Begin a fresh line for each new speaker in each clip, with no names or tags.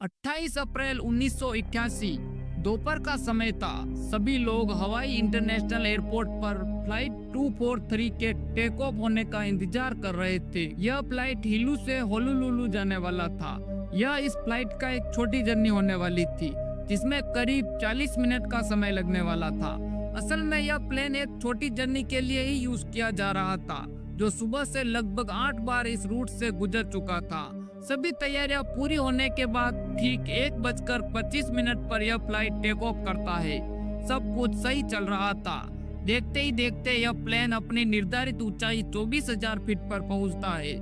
28 अप्रैल 1981 दोपहर का समय था। सभी लोग हवाई इंटरनेशनल एयरपोर्ट पर फ्लाइट 243 के टेक ऑफ होने का इंतजार कर रहे थे। यह फ्लाइट हिलू से होनोलुलु जाने वाला था। यह इस फ्लाइट का एक छोटी जर्नी होने वाली थी, जिसमें करीब 40 मिनट का समय लगने वाला था। असल में यह प्लेन एक छोटी जर्नी के लिए ही यूज किया जा रहा था, जो सुबह से लगभग 8 बार इस रूट से गुजर चुका था। सभी तैयारियां पूरी होने के बाद ठीक 1:25 पर यह फ्लाइट टेक ऑफ करता है। सब कुछ सही चल रहा था। देखते ही देखते यह प्लेन अपनी निर्धारित ऊंचाई 24,000 फीट पर पहुंचता है।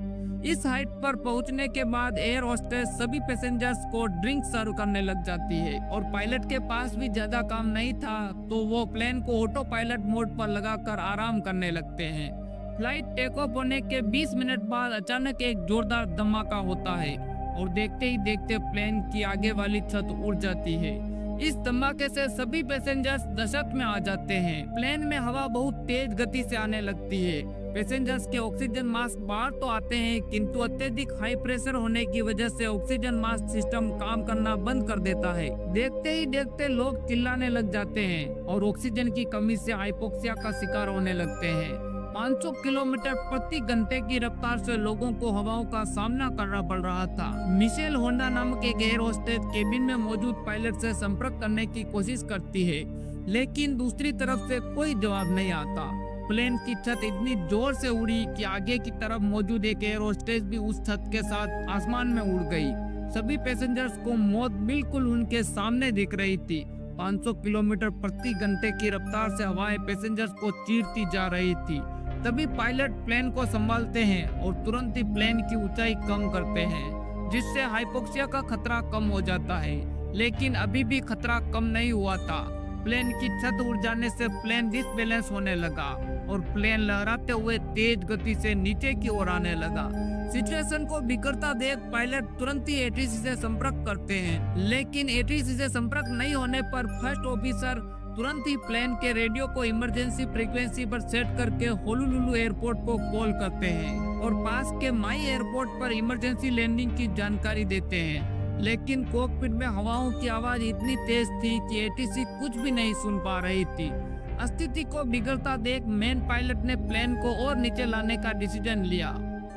इस हाइट पर पहुंचने के बाद एयर होस्टेस सभी पैसेंजर्स को ड्रिंक सर्व करने लग जाती है और पायलट के पास भी ज्यादा काम नहीं था, तो वो प्लेन को ऑटो पायलट मोड पर लगाकर आराम करने लगते हैं। फ्लाइट टेक ऑफ होने के 20 मिनट बाद अचानक एक जोरदार धमाका होता है और देखते ही देखते प्लेन की आगे वाली छत उड़ जाती है। इस धमाके से सभी पैसेंजर्स दहशत में आ जाते हैं। प्लेन में हवा बहुत तेज गति से आने लगती है। पैसेंजर्स के ऑक्सीजन मास्क बाहर तो आते हैं, किंतु अत्यधिक हाई प्रेशर होने की वजह से ऑक्सीजन मास्क सिस्टम काम करना बंद कर देता है। देखते ही देखते लोग चिल्लाने लग जाते हैं और ऑक्सीजन की कमी से हाइपोक्सिया का शिकार होने लगते हैं। 500 किलोमीटर प्रति घंटे की रफ्तार से लोगों को हवाओं का सामना करना पड़ रहा था। मिशेल होंडा नामक एक एयर होस्टेस केबिन में मौजूद पायलट से संपर्क करने की कोशिश करती है, लेकिन दूसरी तरफ से कोई जवाब नहीं आता। प्लेन की छत इतनी जोर से उड़ी कि आगे की तरफ मौजूद एक एयर होस्टेस भी उस छत के साथ आसमान में उड़ गई। सभी पैसेंजर्स को मौत बिल्कुल उनके सामने दिख रही थी। 500 किलोमीटर प्रति घंटे की रफ्तार से हवाएं पैसेंजर्स को चीरती जा रही थी। तभी पायलट प्लेन को संभालते हैं और तुरंत ही प्लेन की ऊंचाई कम करते हैं, जिससे हाइपोक्सिया का खतरा कम हो जाता है। लेकिन अभी भी खतरा कम नहीं हुआ था। प्लेन की छत उड़ जाने से प्लेन डिसबैलेंस होने लगा और प्लेन लहराते हुए तेज गति से नीचे की ओर आने लगा। सिचुएशन को बिगड़ता देख पायलट तुरंत ही एटीसी से संपर्क करते हैं, लेकिन एटीसी से संपर्क नहीं होने पर फर्स्ट ऑफिसर तुरंत ही प्लेन के रेडियो को इमरजेंसी फ्रीक्वेंसी पर सेट करके होनोलुलु एयरपोर्ट को कॉल करते हैं और पास के माई एयरपोर्ट पर इमरजेंसी लैंडिंग की जानकारी देते हैं। लेकिन कॉकपिट में हवाओं की आवाज इतनी तेज थी कि एटीसी कुछ भी नहीं सुन पा रही थी। स्थिति को बिगड़ता देख मेन पायलट ने प्लेन को और नीचे लाने का डिसीजन लिया।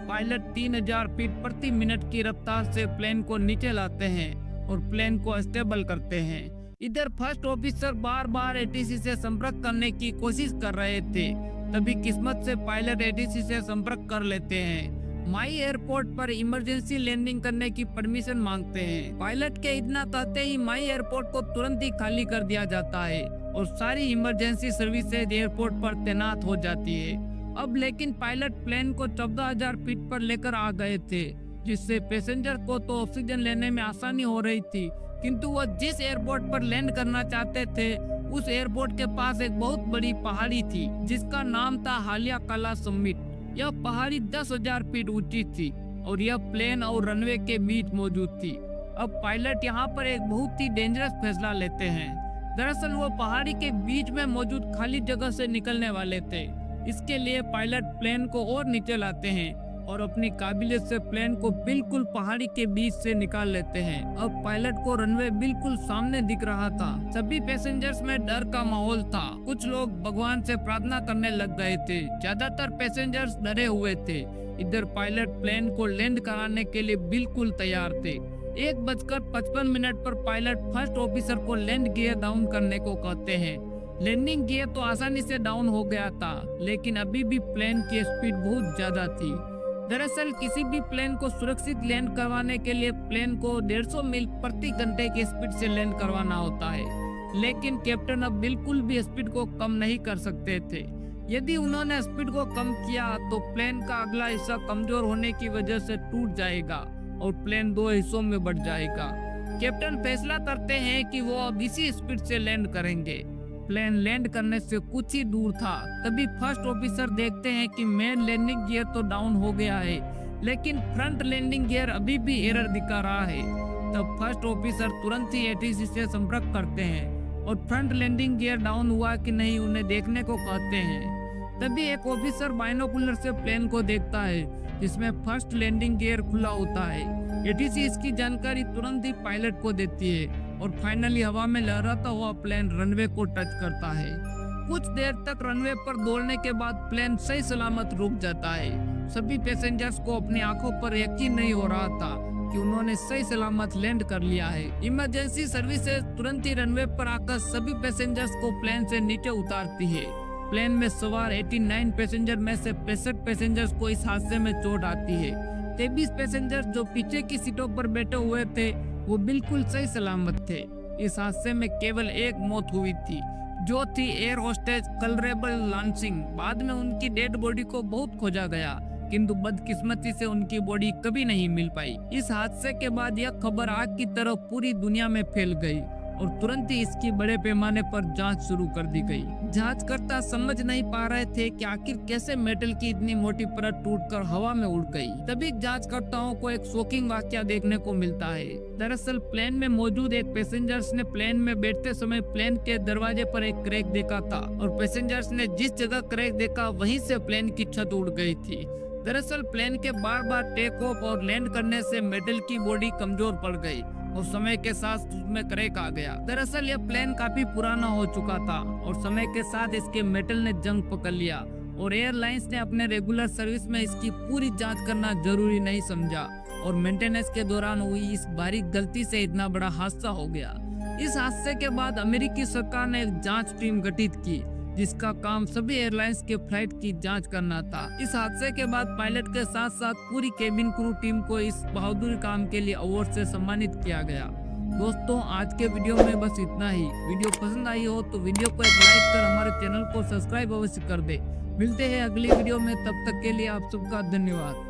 पायलट 3000 फीट प्रति मिनट की रफ्तार से प्लेन को नीचे लाते हैं और प्लेन को स्टेबल करते हैं। इधर फर्स्ट ऑफिसर बार बार एटीसी से संपर्क करने की कोशिश कर रहे थे। तभी किस्मत से पायलट एटीसी से संपर्क कर लेते हैं। माई एयरपोर्ट पर इमरजेंसी लैंडिंग करने की परमिशन मांगते हैं। पायलट के इतना कहते ही माई एयरपोर्ट को तुरंत ही खाली कर दिया जाता है और सारी इमरजेंसी सर्विसेज एयरपोर्ट पर तैनात हो जाती है। अब लेकिन पायलट प्लेन को 14,000 फीट पर लेकर आ गए थे, जिससे पैसेंजर को तो ऑक्सीजन लेने में आसानी हो रही थी, किंतु वह जिस एयरपोर्ट पर लैंड करना चाहते थे उस एयरपोर्ट के पास एक बहुत बड़ी पहाड़ी थी, जिसका नाम था हालिया काला समिट। यह पहाड़ी 10,000 फीट ऊंची थी और यह प्लेन और रनवे के बीच मौजूद थी। अब पायलट यहाँ पर एक बहुत ही डेंजरस फैसला लेते हैं। दरअसल वो पहाड़ी के बीच में मौजूद खाली जगह से निकलने वाले थे। इसके लिए पायलट प्लेन को और नीचे लाते हैं और अपनी काबिलियत से प्लेन को बिल्कुल पहाड़ी के बीच से निकाल लेते हैं। अब पायलट को रनवे बिल्कुल सामने दिख रहा था। सभी पैसेंजर्स में डर का माहौल था। कुछ लोग भगवान से प्रार्थना करने लग गए थे। ज्यादातर पैसेंजर्स डरे हुए थे। इधर पायलट प्लेन को लैंड कराने के लिए बिल्कुल तैयार थे। 1:55 पर पायलट फर्स्ट ऑफिसर को लैंड गियर डाउन करने को कहते हैं। लैंडिंग गियर तो आसानी से डाउन हो गया था, लेकिन अभी भी प्लेन की स्पीड बहुत ज्यादा थी। दरअसल किसी भी प्लेन को सुरक्षित लैंड करवाने के लिए प्लेन को 150 मील प्रति घंटे की स्पीड से लैंड करवाना होता है, लेकिन कैप्टन अब बिल्कुल भी स्पीड को कम नहीं कर सकते थे। यदि उन्होंने स्पीड को कम किया तो प्लेन का अगला हिस्सा कमजोर होने की वजह से टूट जाएगा और प्लेन 2 हिस्सों में बढ़ जाएगा। कैप्टन फैसला करते हैं कि वो अब इसी स्पीड से लैंड करेंगे। प्लेन लैंड करने से कुछ ही दूर था, तभी फर्स्ट ऑफिसर देखते हैं कि मेन लैंडिंग गियर तो डाउन हो गया है, लेकिन फ्रंट लैंडिंग गियर अभी भी एरर दिखा रहा है। तब फर्स्ट ऑफिसर तुरंत ही एटीसी से संपर्क करते हैं और फ्रंट लैंडिंग गियर डाउन हुआ कि नहीं उन्हें देखने को कहते हैं। तभी एक ऑफिसर बाइनोकुलर से प्लेन को देखता है, जिसमें फर्स्ट लैंडिंग गियर खुला होता है। एटीसी इसकी जानकारी तुरंत ही पायलट को देती है और फाइनली हवा में लहराता हुआ प्लेन रनवे को टच करता है। कुछ देर तक रनवे पर दौड़ने के बाद प्लेन सही सलामत रुक जाता है। सभी पैसेंजर्स को अपनी आंखों पर यकीन नहीं हो रहा था कि उन्होंने सही सलामत लैंड कर लिया है। इमरजेंसी सर्विसेज तुरंत ही रनवे पर आकर सभी पैसेंजर्स को प्लेन से नीचे उतारती है। प्लेन में सवार 89 पैसेंजर में से 65 पैसेंजर्स को इस हादसे में चोट आती है। 23 पैसेंजर जो पीछे की सीटों पर बैठे हुए थे वो बिल्कुल सही सलामत थे। इस हादसे में केवल एक मौत हुई थी, जो थी एयर होस्टेज कलरेबल लांसिंग। बाद में उनकी डेड बॉडी को बहुत खोजा गया, किंतु बदकिस्मती से उनकी बॉडी कभी नहीं मिल पाई। इस हादसे के बाद यह खबर आग की तरह पूरी दुनिया में फैल गई और तुरंत ही इसकी बड़े पैमाने पर जांच शुरू कर दी गई। जांचकर्ता समझ नहीं पा रहे थे कि आखिर कैसे मेटल की इतनी मोटी परत टूटकर हवा में उड़ गई। तभी जांचकर्ताओं को एक शॉकिंग वाकया देखने को मिलता है। दरअसल प्लेन में मौजूद एक पैसेंजर्स ने प्लेन में बैठते समय प्लेन के दरवाजे पर एक क्रैक देखा था और पैसेंजर्स ने जिस जगह क्रैक देखा वहीं से प्लेन की छत उड़ गई थी। दरअसल प्लेन के बार बार टेक ऑफ और लैंड करने से मेटल की बॉडी कमजोर पड़ गई और समय के साथ उसमें क्रैक आ गया। दरअसल यह प्लेन काफी पुराना हो चुका था और समय के साथ इसके मेटल ने जंग पकड़ लिया और एयरलाइंस ने अपने रेगुलर सर्विस में इसकी पूरी जांच करना जरूरी नहीं समझा और मेंटेनेंस के दौरान हुई इस बारीक गलती से इतना बड़ा हादसा हो गया। इस हादसे के बाद अमेरिकी सरकार ने एक जांच टीम गठित की जिसका काम सभी एयरलाइंस के फ्लाइट की जांच करना था। इस हादसे के बाद पायलट के साथ साथ पूरी केबिन क्रू टीम को इस बहादुर काम के लिए अवार्ड से सम्मानित किया गया। दोस्तों, आज के वीडियो में बस इतना ही। वीडियो पसंद आई हो तो वीडियो को एक लाइक कर हमारे चैनल को सब्सक्राइब अवश्य कर दे। मिलते हैं अगली वीडियो में, तब तक के लिए आप सबका धन्यवाद।